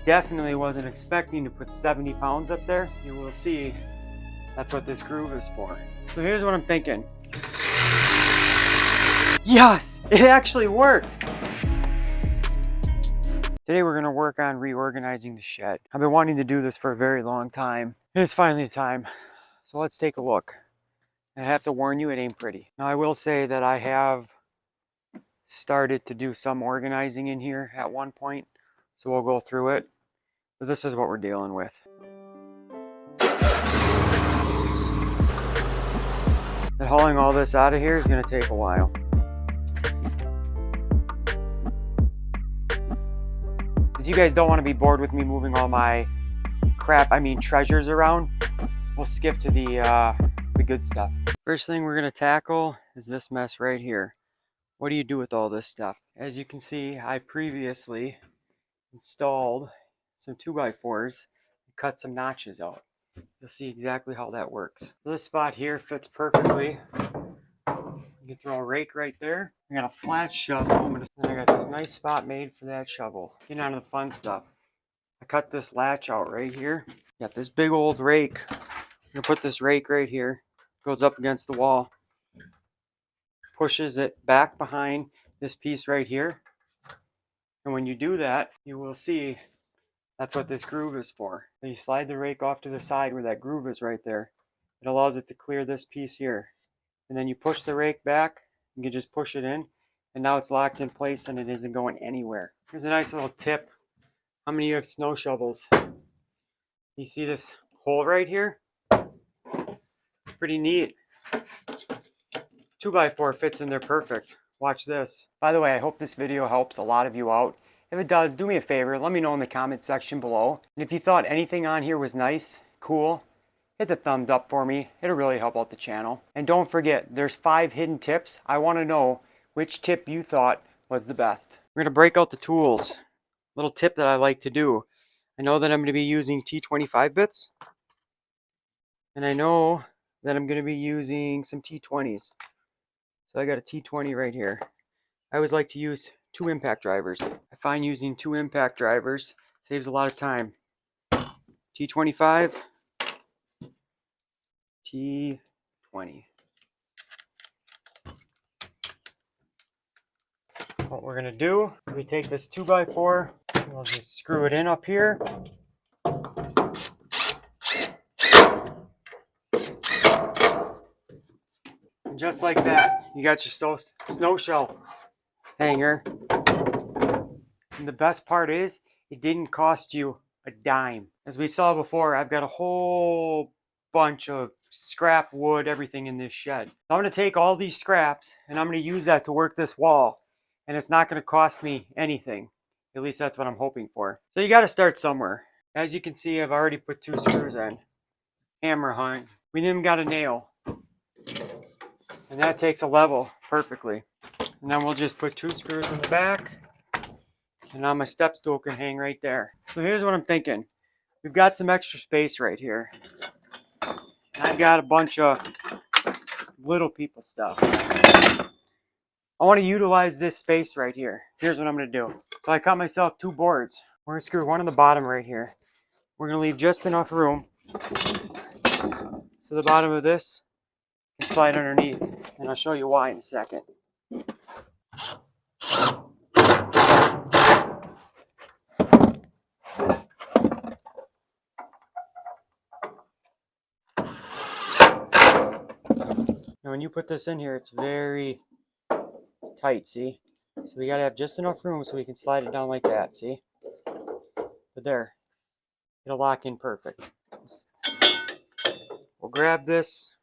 definitely wasn't expecting to put 70 pounds up there. You will see that's what this groove is for. So here's what I'm thinking. Yes, it actually worked. Today we're gonna work on reorganizing the shed. I've been wanting to do this for a very long time, and it's finally the time. So let's take a look. I have to warn you, it ain't pretty. Now I will say that I have started to do some organizing in here at one point, so we'll go through it. But this is what we're dealing with. And hauling all this out of here is gonna take a while. Since you guys don't want to be bored with me moving all my treasures around, we'll skip to the good stuff. First thing we're gonna tackle is this mess right here. What do you do with all this stuff? As you can see, I previously installed some 2x4s and cut some notches out. You'll see exactly how that works. So this spot here fits perfectly. You can throw a rake right there. I got a flat shovel, and I got this nice spot made for that shovel. Getting on to the fun stuff. I cut this latch out right here. Got this big old rake. I'm gonna put this rake right here. Goes up against the wall. Pushes it back behind this piece right here. And when you do that, you will see that's what this groove is for. So you slide the rake off to the side where that groove is right there. It allows it to clear this piece here. And then you push the rake back, you can just push it in, and now it's locked in place and it isn't going anywhere. Here's a nice little tip. How many of you have snow shovels? You see this hole right here? Pretty neat. 2x4 fits in there perfect. Watch this. By the way, I hope this video helps a lot of you out. If it does, do me a favor, let me know in the comment section below. And if you thought anything on here was nice, cool, hit the thumbs up for me. It'll really help out the channel. And don't forget, there's 5 hidden tips. I want to know which tip you thought was the best. We're going to break out the tools. Little tip that I like to do. I know that I'm going to be using T25 bits. And I know that I'm going to be using some T20s. So I got a T20 right here. I always like to use 2 impact drivers. I find using 2 impact drivers saves a lot of time. T25, T20. What we're gonna do is we take this 2x4, we'll just screw it in up here. And just like that, you got your snow shelf hanger. And the best part is, it didn't cost you a dime. As we saw before, I've got a whole bunch of scrap wood, everything in this shed. I'm gonna take all these scraps and I'm gonna use that to work this wall. And it's not gonna cost me anything. At least that's what I'm hoping for. So you gotta start somewhere. As you can see, I've already put 2 screws in. Hammer hunt. We then got a nail. And that takes a level perfectly. And then we'll just put 2 screws in the back. And now my step stool can hang right there. So here's what I'm thinking. We've got some extra space right here. And I've got a bunch of little people stuff. I want to utilize this space right here. Here's what I'm going to do. So I cut myself 2 boards. We're going to screw one on the bottom right here. We're going to leave just enough room so the bottom of this can slide underneath. And I'll show you why in a second. Now when you put this in here, it's very tight, see? So we gotta have just enough room so we can slide it down like that, see? But there, it'll lock in perfect. We'll grab this,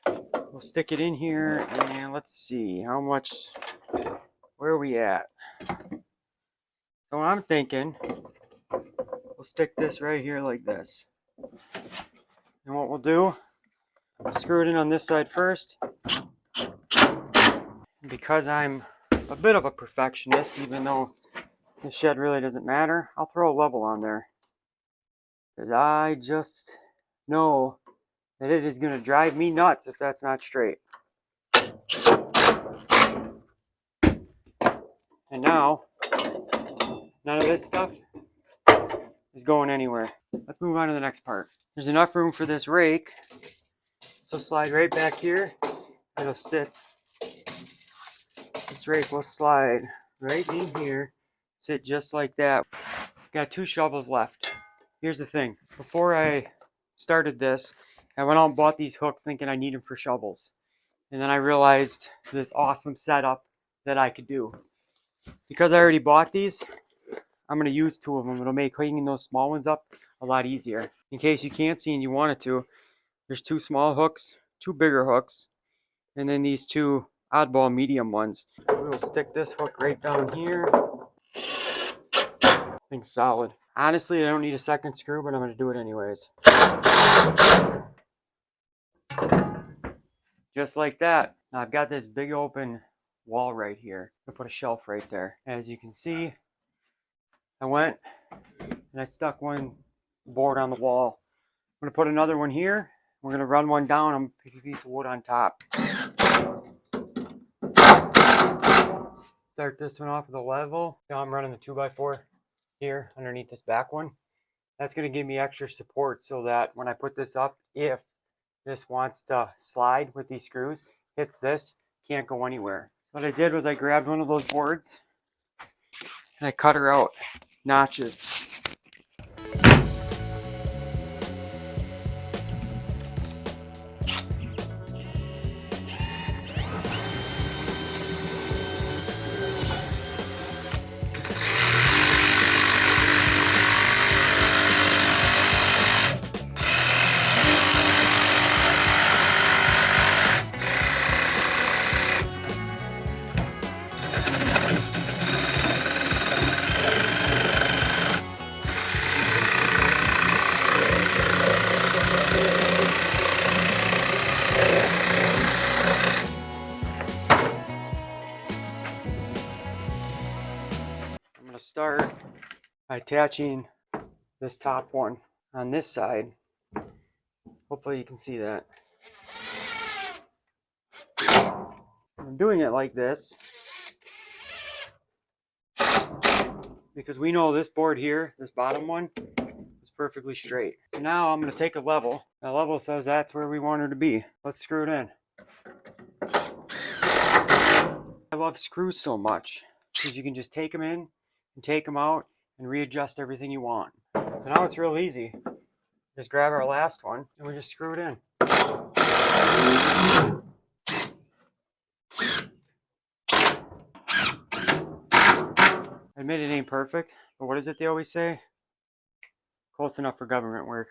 we'll stick it in here, and let's see how much, where are we at? So I'm thinking, we'll stick this right here like this. And what we'll do, screw it in on this side first. Because I'm a bit of a perfectionist, even though the shed really doesn't matter, I'll throw a level on there. Because I just know that it is going to drive me nuts if that's not straight. And now, none of this stuff is going anywhere. Let's move on to the next part. There's enough room for this rake, so slide right back here. It'll sit. This rake will slide right in here, sit just like that. Got 2 shovels left. Here's the thing. Before I started this, I went out and bought these hooks thinking I need them for shovels. And then I realized this awesome setup that I could do. Because I already bought these, I'm going to use 2 of them. It'll make cleaning those small ones up a lot easier. In case you can't see and you wanted to, there's 2 small hooks, 2 bigger hooks, and then these 2 oddball medium ones. We'll stick this hook right down here. Thing's solid. Honestly, I don't need a second screw, but I'm going to do it anyways. Just like that. Now I've got this big open wall right here. I'll put a shelf right there. As you can see, I went and I stuck one board on the wall. I'm going to put another one here. We're going to run one down. I'm going to put a piece of wood on top. Start this one off with a level. Now I'm running the 2x4 here underneath this back one. That's going to give me extra support so that when I put this up, if this wants to slide with these screws, hits this, can't go anywhere. So what I did was I grabbed one of those boards and I cut her out notches. Start by attaching this top one on this side. Hopefully you can see that. I'm doing it like this because we know this board here, this bottom one, is perfectly straight. So now I'm going to take a level. That level says that's where we want her to be. Let's screw it in. I love screws so much because you can just take them in and take them out and readjust everything you want. So now it's real easy. Just grab our last one and we just screw it in. I admit it ain't perfect, but what is it they always say? Close enough for government work.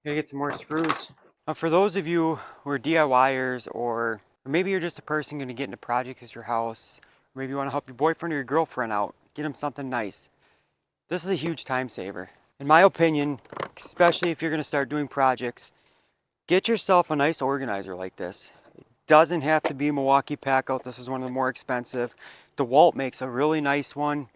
Gotta get some more screws. Now for those of you who are DIYers or maybe you're just a person going to get into project as your house, or maybe you want to help your boyfriend or your girlfriend out, get them something nice. This is a huge time saver. In my opinion, especially if you're going to start doing projects, get yourself a nice organizer like this. It doesn't have to be Milwaukee Packout. This is one of the more expensive. DEWALT makes a really nice one,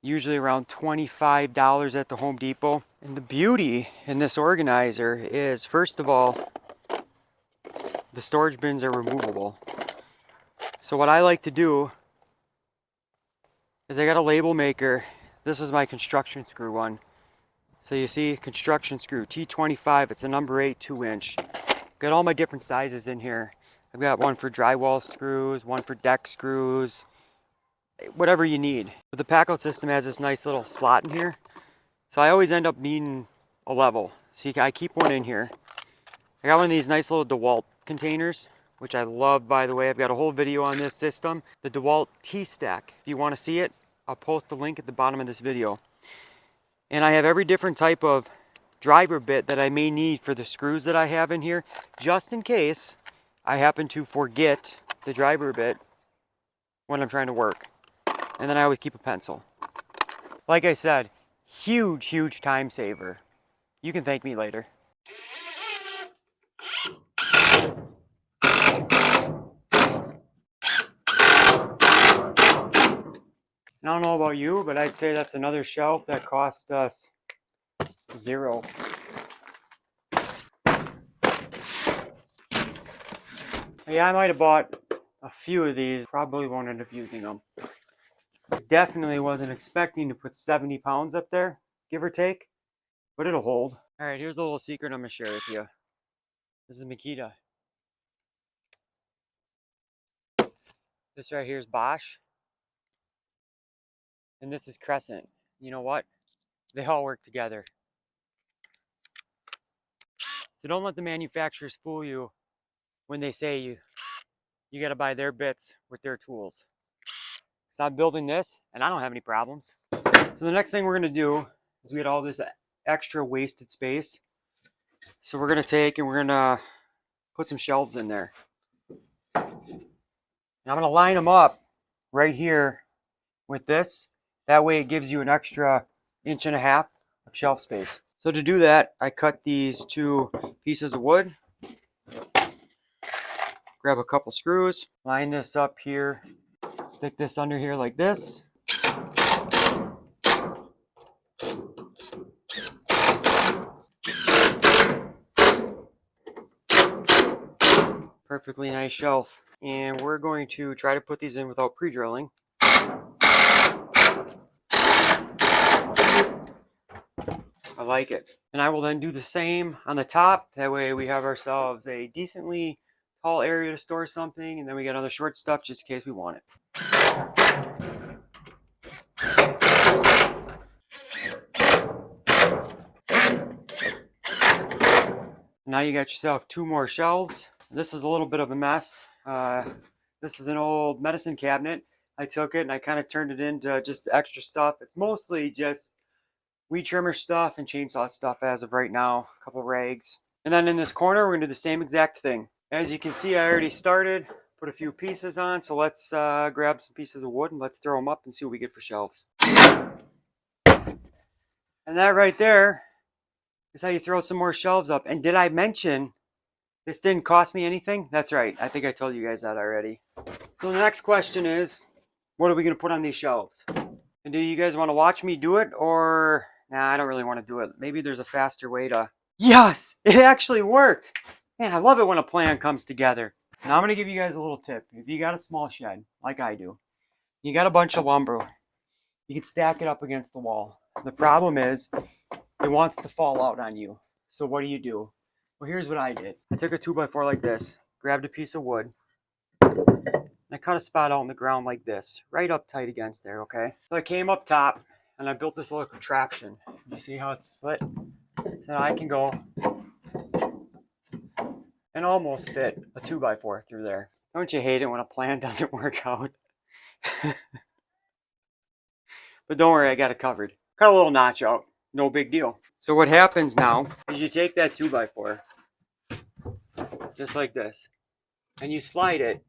usually around $25 at the Home Depot. And the beauty in this organizer is, first of all, the storage bins are removable. So what I like to do is I got a label maker. This is my construction screw one. So you see, construction screw T25. It's a number 8 2-inch. Got all my different sizes in here. I've got one for drywall screws, one for deck screws, whatever you need. But the Packout system has this nice little slot in here. So I always end up needing a level. So I keep one in here. I got one of these nice little DEWALT containers, which I love, by the way. I've got a whole video on this system, the DEWALT TSTAK. If you want to see it, I'll post a link at the bottom of this video. And I have every different type of driver bit that I may need for the screws that I have in here, just in case I happen to forget the driver bit when I'm trying to work. And then I always keep a pencil. Like I said, huge time saver. You can thank me later. I don't know about you, but I'd say that's another shelf that cost us $0. Yeah, I might have bought a few of these. Probably won't end up using them. definitely wasn't expecting to put 70 pounds up there, give or take, but it'll hold. All right, here's a little secret I'm gonna share with you. This is Makita. This right here is Bosch, and this is Crescent. You know what? They all work together. So don't let the manufacturers fool you when they say you got to buy their bits with their tools. So I'm building this, and I don't have any problems. So the next thing we're going to do is we had all this extra wasted space. So we're going to take and we're going to put some shelves in there. And I'm going to line them up right here with this. That way it gives you an extra 1.5 inches of shelf space. So to do that, I cut these 2 pieces of wood. Grab a couple screws, line this up here, stick this under here like this. Perfectly nice shelf. And we're going to try to put these in without pre-drilling. I like it. And I will then do the same on the top. That way we have ourselves a decently tall area to store something, and then we got other short stuff just in case we want it. Now you got yourself 2 more shelves. This is a little bit of a mess. This is an old medicine cabinet. I took it and I kind of turned it into just extra stuff. It's mostly just weed trimmer stuff and chainsaw stuff as of right now. A couple rags. And then in this corner, we're gonna do the same exact thing. As you can see, I already started, put a few pieces on. So let's grab some pieces of wood and let's throw them up and see what we get for shelves. And that right there is how you throw some more shelves up. And did I mention this didn't cost me anything? That's right. I think I told you guys that already. So the next question is, what are we gonna put on these shelves? And do you guys want to watch me do it, or nah, I don't really want to do it. Maybe there's a faster way to... Yes, it actually worked. Man, I love it when a plan comes together. Now I'm going to give you guys a little tip. If you got a small shed, like I do, you got a bunch of lumber, you can stack it up against the wall. The problem is, it wants to fall out on you. So what do? Well, here's what I did. I took a 2x4 like this, grabbed a piece of wood, and I cut a spot out on the ground like this, right up tight against there, okay? So I came up top, and I built this little contraption. You see how it's slit? So I can go and almost fit a 2x4 through there. Don't you hate it when a plan doesn't work out? But don't worry, I got it covered. Cut a little notch out, no big deal. So what happens now is you take that 2x4, just like this, and you slide it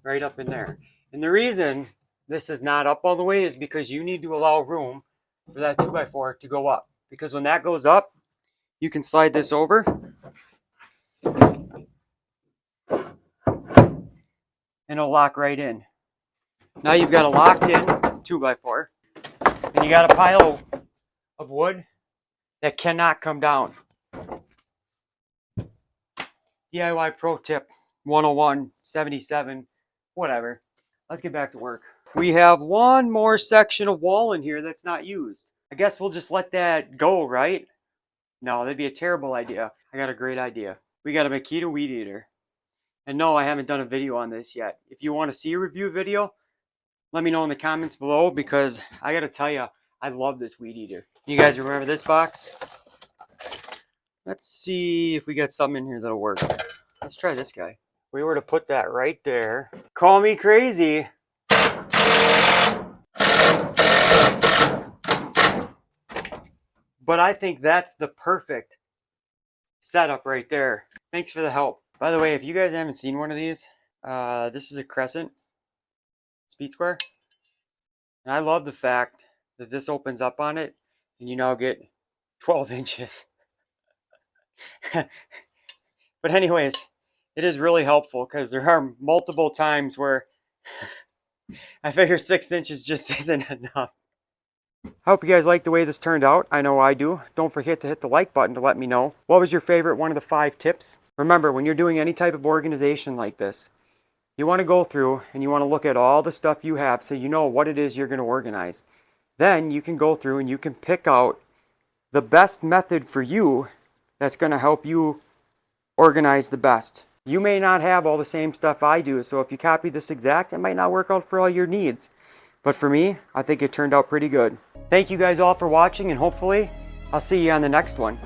right up in there. And the reason this is not up all the way is because you need to allow room for that 2x4 to go up. Because when that goes up, you can slide this over and it'll lock right in. Now you've got a locked in 2x4 and you got a pile of wood that cannot come down. DIY pro tip 101, 77, whatever. Let's get back to work. We have one more section of wall in here that's not used. I guess we'll just let that go, right? No, that'd be a terrible idea. I got a great idea. We got a Makita weed eater. And no, I haven't done a video on this yet. If you want to see a review video, let me know in the comments below, because I gotta tell you, I love this weed eater. You guys remember this box? Let's see if we got something in here that'll work. Let's try this guy. If we were to put that right there. Call me crazy. But I think that's the perfect setup right there. Thanks for the help. By the way, if you guys haven't seen one of these, this is a Crescent Speed Square. And I love the fact that this opens up on it and you now get 12 inches. But anyways, it is really helpful because there are multiple times where I figure 6 inches just isn't enough. I hope you guys like the way this turned out. I know I do. Don't forget to hit the like button to let me know. What was your favorite one of the 5 tips? Remember, when you're doing any type of organization like this, You want to go through and you want to look at all the stuff you have so you know what it is you're going to organize. Then you can go through and you can pick out the best method for you that's going to help you organize the best. You may not have all the same stuff I do, so if you copy this exact, it might not work out for all your needs. But for me, I think it turned out pretty good. Thank you guys all for watching, and hopefully I'll see you on the next one.